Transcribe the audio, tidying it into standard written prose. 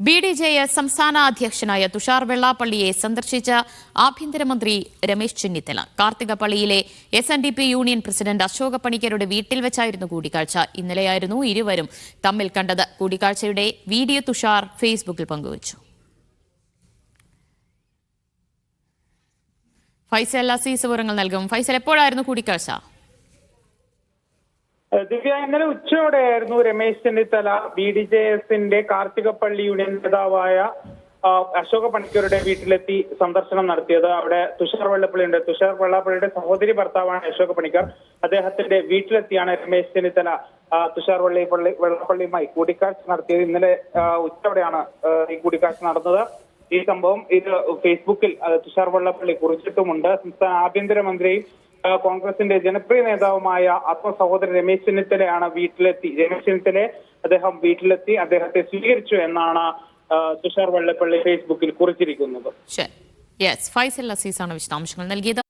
BDJS സംസ്ഥാന അധ്യക്ഷനായ തുഷാർ വെള്ളാപ്പള്ളിയെ സന്ദർശിച്ച ആഭ്യന്തരമന്ത്രി രമേശ് ചെന്നിത്തല കാർത്തികപ്പള്ളിയിലെ SNDP യൂണിയൻ പ്രസിഡന്റ് അശോക പണിക്കരുടെ വീട്ടിൽ വെച്ചായിരുന്നു കൂടിക്കാഴ്ച. ഇന്നലെയായിരുന്നു ഇരുവരും തമ്മിൽ കണ്ടത്. കൂടിക്കാഴ്ചയുടെ വീഡിയോ തുഷാർ ഫേസ്ബുക്കിൽ പങ്കുവച്ചു. ഫൈസൽ അസീസ് വിവരങ്ങൾ നൽകും. ഫൈസൽ, എപ്പോഴായിരുന്നു കൂടിക്കാഴ്ച? ദിവ്യ, ഇന്നലെ ഉച്ചയോടെയായിരുന്നു രമേശ് ചെന്നിത്തല BDJSന്റെ കാർത്തികപ്പള്ളി യൂണിയൻ നേതാവായ അശോക പണിക്കരുടെ വീട്ടിലെത്തി സന്ദർശനം നടത്തിയത്. അവിടെ തുഷാർ വെള്ളാപ്പള്ളിയുണ്ട്. തുഷാർ വെള്ളാപ്പള്ളിയുടെ സഹോദരി ഭർത്താവാണ് അശോക പണിക്കർ. അദ്ദേഹത്തിന്റെ വീട്ടിലെത്തിയാണ് രമേശ് ചെന്നിത്തല തുഷാർ വെള്ളാപ്പള്ളിയുമായി കൂടിക്കാഴ്ച നടത്തിയത്. ഇന്നലെ ഉച്ചയോടെയാണ് ഈ കൂടിക്കാഴ്ച നടന്നത്. ഈ സംഭവം ഇത് ഫേസ്ബുക്കിൽ തുഷാർ വെള്ളാപ്പള്ളി കുറിച്ചിട്ടുമുണ്ട്. സംസ്ഥാന ആഭ്യന്തരമന്ത്രിയും കോൺഗ്രസിന്റെ ജനപ്രിയ നേതാവുമായ ആത്മസഹോദരൻ രമേശ് ചെന്നിത്തലയാണ് രമേശ് ചെന്നിത്തലയെ അദ്ദേഹം വീട്ടിലെത്തി അദ്ദേഹത്തെ സ്വീകരിച്ചു എന്നാണ് തുഷാർ വെള്ളാപ്പള്ളി ഫേസ്ബുക്കിൽ കുറിച്ചിരിക്കുന്നത്. ഫൈസൽ അസീസാണ് വിശദാംശങ്ങൾ നൽകിയത്.